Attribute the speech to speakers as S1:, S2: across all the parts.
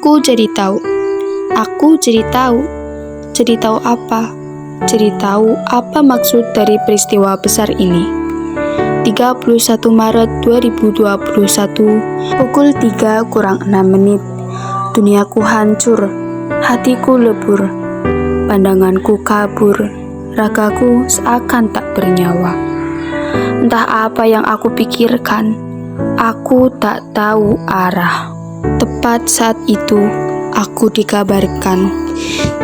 S1: Aku jadi tahu. Aku jadi tahu. Jadi tahu apa? Jadi tahu apa maksud dari peristiwa besar ini. 31 Maret 2021, pukul 3:06. Duniaku hancur, hatiku lebur, pandanganku kabur, ragaku seakan tak bernyawa. Entah apa yang aku pikirkan, aku tak tahu arah. Tepat saat itu, aku dikabarkan,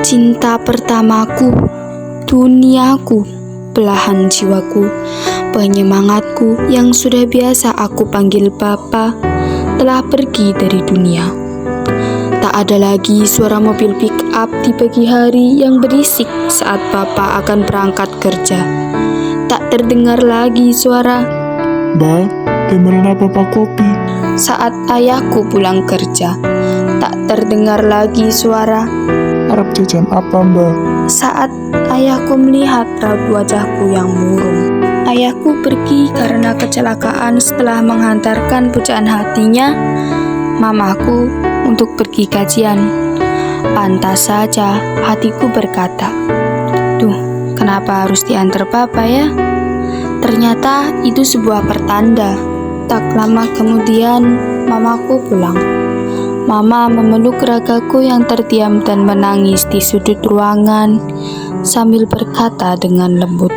S1: cinta pertamaku, duniaku, belahan jiwaku, penyemangatku yang sudah biasa aku panggil Papa, telah pergi dari dunia. Tak ada lagi suara mobil pick up di pagi hari yang berisik saat Papa akan berangkat kerja. Tak terdengar lagi suara,
S2: "Mbak, temenin Papa kopi."
S1: saat ayahku pulang kerja. Tak terdengar lagi suara,
S2: "Harap jajan apa, Mbak?"
S1: saat ayahku melihat raut wajahku yang murung. Ayahku pergi karena kecelakaan setelah menghantarkan pujaan hatinya, mamaku, untuk pergi kajian. Pantas saja hatiku berkata, "Duh, kenapa harus diantar Papa ya?" Ternyata itu sebuah pertanda. Tak lama kemudian, mamaku pulang. Mama memeluk ragaku yang terdiam dan menangis di sudut ruangan sambil berkata dengan lembut,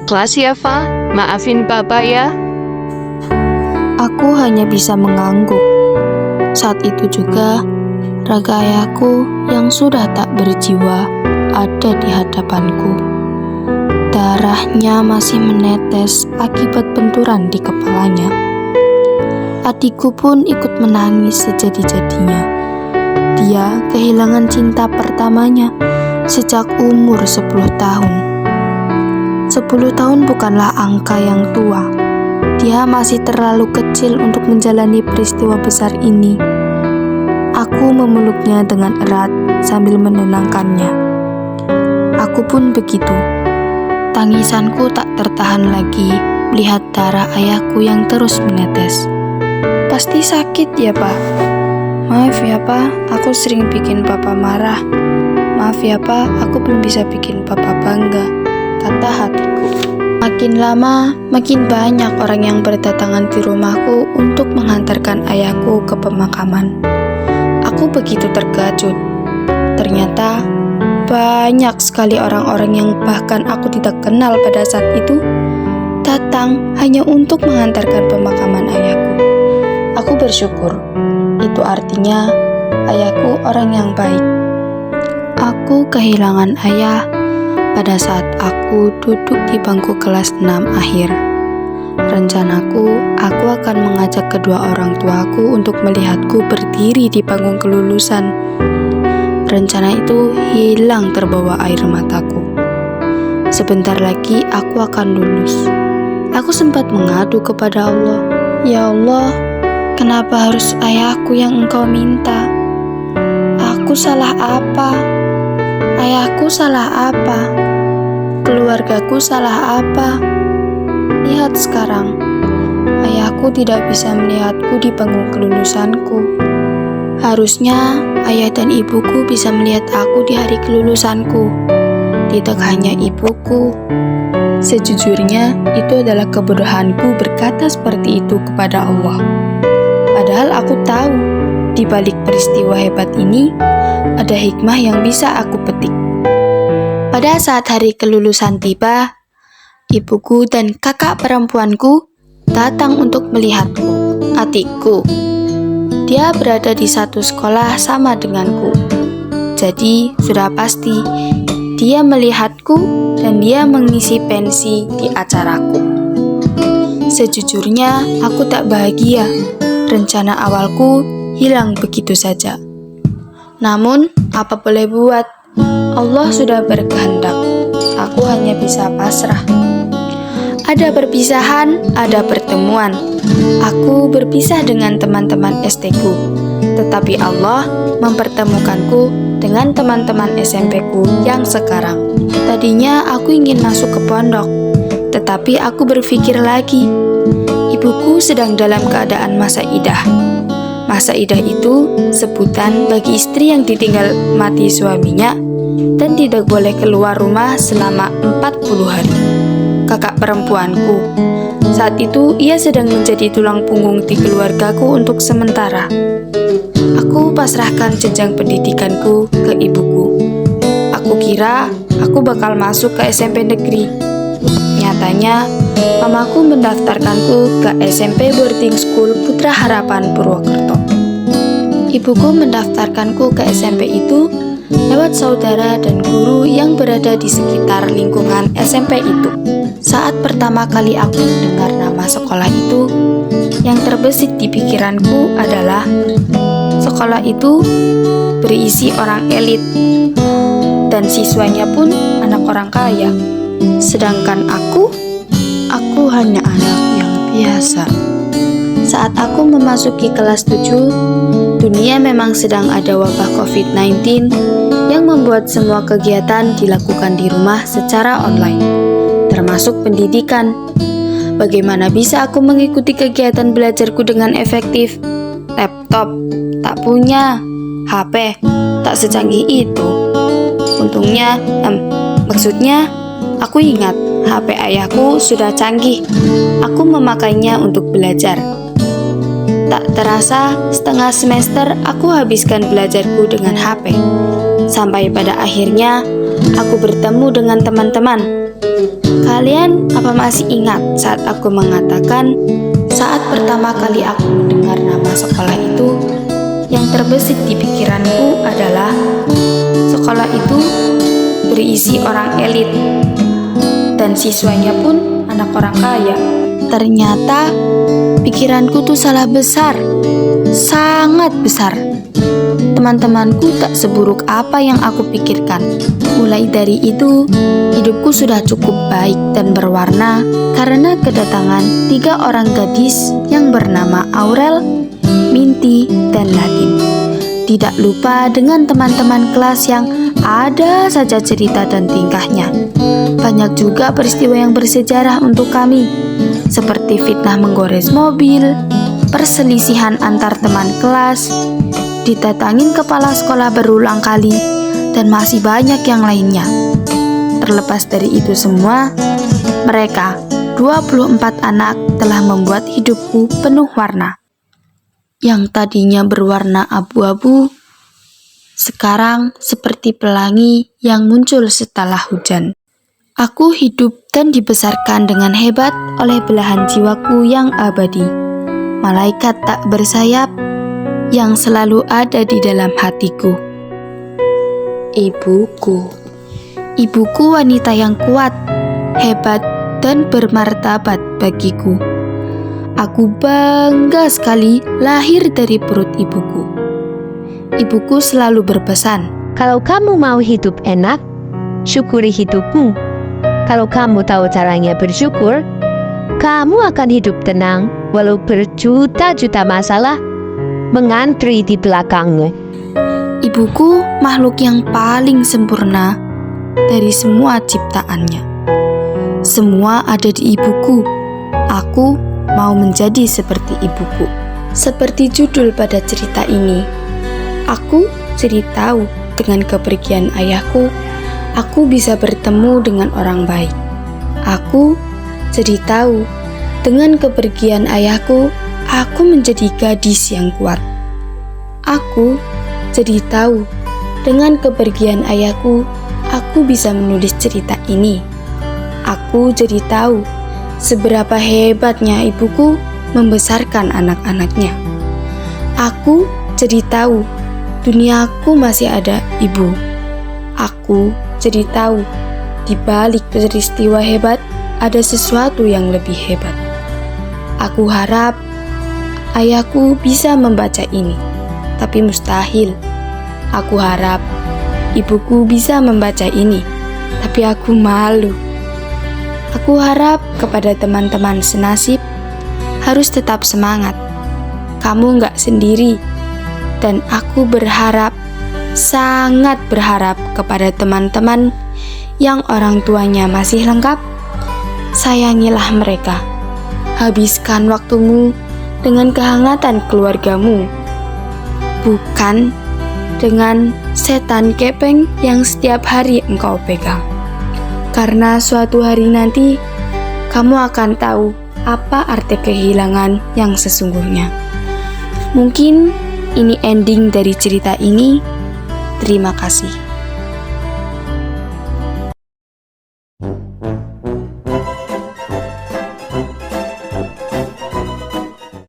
S3: "Kelas ya, Fa? Maafin Papa ya."
S1: Aku hanya bisa mengangguk. Saat itu juga, raga ayahku yang sudah tak berjiwa ada di hadapanku. Darahnya masih menetes akibat benturan di kepalanya. Adikku pun ikut menangis sejadi-jadinya. Dia kehilangan cinta pertamanya sejak umur 10 tahun. 10 tahun bukanlah angka yang tua. Dia masih terlalu kecil untuk menjalani peristiwa besar ini. Aku memeluknya dengan erat sambil menenangkannya. Aku pun begitu. Tangisanku tak tertahan lagi melihat darah ayahku yang terus menetes. "Pasti sakit ya, Pak? Maaf ya, Pak, aku sering bikin Papa marah. Maaf ya, Pak, aku belum bisa bikin Papa bangga," kata hatiku. Makin lama, makin banyak orang yang berdatangan di rumahku untuk menghantarkan ayahku ke pemakaman. Aku begitu terkejut. Ternyata banyak sekali orang-orang yang bahkan aku tidak kenal pada saat itu datang hanya untuk menghantarkan pemakaman ayahku. Aku bersyukur. Itu artinya ayahku orang yang baik. Aku kehilangan ayah pada saat aku duduk di bangku kelas 6 akhir. Rencanaku, aku akan mengajak kedua orang tuaku untuk melihatku berdiri di panggung kelulusan. Rencana itu hilang terbawa air mataku. Sebentar lagi aku akan lulus. Aku sempat mengadu kepada Allah, "Ya Allah, kenapa harus ayahku yang Engkau minta? Aku salah apa? Ayahku salah apa? Keluargaku salah apa? Lihat sekarang, ayahku tidak bisa melihatku di panggung kelulusanku. Harusnya ayah dan ibuku bisa melihat aku di hari kelulusanku. Tidak hanya ibuku." Sejujurnya, itu adalah kebodohanku berkata seperti itu kepada Allah. Padahal aku tahu, di balik peristiwa hebat ini, ada hikmah yang bisa aku petik. Pada saat hari kelulusan tiba, ibuku dan kakak perempuanku datang untuk melihatku, adikku. Dia berada di satu sekolah sama denganku. Jadi, sudah pasti dia melihatku dan dia mengisi pensi di acaraku. Sejujurnya, aku tak bahagia. Rencana awalku hilang begitu saja. Namun, apa boleh buat? Allah sudah berkehendak. Aku hanya bisa pasrah. Ada perpisahan, ada pertemuan. Aku berpisah dengan teman-teman SD-ku, tetapi Allah mempertemukanku dengan teman-teman SMP-ku yang sekarang. Tadinya aku ingin masuk ke pondok, tetapi aku berpikir lagi, ibuku sedang dalam keadaan masa idah. Masa idah itu sebutan bagi istri yang ditinggal mati suaminya dan tidak boleh keluar rumah selama 40 hari. Kakak perempuanku, saat itu ia sedang menjadi tulang punggung di keluargaku untuk sementara. Aku pasrahkan jenjang pendidikanku ke ibuku. Aku kira aku bakal masuk ke SMP negeri. Nyatanya, mamaku mendaftarkanku ke SMP Boarding School Putra Harapan Purwokerto. Ibuku mendaftarkanku ke SMP itu lewat saudara dan guru yang berada di sekitar lingkungan SMP itu. Saat pertama kali aku mendengar nama sekolah itu, yang terbesit di pikiranku adalah sekolah itu berisi orang elit dan siswanya pun anak orang kaya. Sedangkan aku hanya anak yang biasa. Saat aku memasuki kelas 7, dunia memang sedang ada wabah COVID-19 yang membuat semua kegiatan dilakukan di rumah secara online, termasuk pendidikan. Bagaimana bisa aku mengikuti kegiatan belajarku dengan efektif? Laptop tak punya, HP tak secanggih itu. Maksudnya, aku ingat HP ayahku sudah canggih. Aku memakainya untuk belajar. Tak terasa, setengah semester aku habiskan belajarku dengan HP. Sampai pada akhirnya, aku bertemu dengan teman-teman. Kalian apa masih ingat saat aku mengatakan, saat pertama kali aku mendengar nama sekolah itu, yang terbesit di pikiranku adalah sekolah itu berisi orang elit dan siswanya pun anak orang kaya. Ternyata pikiranku tuh salah besar, sangat besar. Teman-temanku tak seburuk apa yang aku pikirkan. Mulai dari itu, hidupku sudah cukup baik dan berwarna karena kedatangan 3 orang gadis yang bernama Aurel, Minty, dan Nadine. Tidak lupa dengan teman-teman kelas yang ada saja cerita dan tingkahnya. Banyak juga peristiwa yang bersejarah untuk kami, seperti fitnah menggores mobil, perselisihan antar teman kelas, didatangin kepala sekolah berulang kali, dan masih banyak yang lainnya. Terlepas dari itu semua, mereka, 24 anak, telah membuat hidupku penuh warna. Yang tadinya berwarna abu-abu, sekarang seperti pelangi yang muncul setelah hujan. Aku hidup dan dibesarkan dengan hebat oleh belahan jiwaku yang abadi. Malaikat tak bersayap yang selalu ada di dalam hatiku. Ibuku. Ibuku wanita yang kuat, hebat, dan bermartabat bagiku. Aku bangga sekali lahir dari perut ibuku. Ibuku selalu berpesan,
S3: Kalau kamu mau hidup enak, syukuri hidupmu. Kalau kamu tahu caranya bersyukur, kamu akan hidup tenang walau berjuta-juta masalah mengantri di belakangmu.
S1: Ibuku makhluk yang paling sempurna dari semua ciptaannya. Semua ada di ibuku. Aku mau menjadi seperti ibuku. Seperti judul pada cerita ini, aku jadi tahu dengan kepergian ayahku, aku bisa bertemu dengan orang baik. Aku jadi tahu dengan kepergian ayahku, aku menjadi gadis yang kuat. Aku jadi tahu dengan kepergian ayahku, aku bisa menulis cerita ini. Aku jadi tahu seberapa hebatnya ibuku membesarkan anak-anaknya. Aku jadi tahu duniaku masih ada ibu. Aku jadi tahu di balik peristiwa hebat ada sesuatu yang lebih hebat. Aku harap ayahku bisa membaca ini, tapi mustahil. Aku harap ibuku bisa membaca ini, tapi aku malu. Aku harap kepada teman-teman senasib harus tetap semangat. Kamu nggak sendiri. Dan aku berharap, sangat berharap kepada teman-teman yang orang tuanya masih lengkap. Sayangilah mereka. Habiskan waktumu dengan kehangatan keluargamu. bukan dengan setan kepeng yang setiap hari engkau pegang. Karena suatu hari nanti, kamu akan tahu apa arti kehilangan yang sesungguhnya. Mungkin ini ending dari cerita ini. Terima kasih.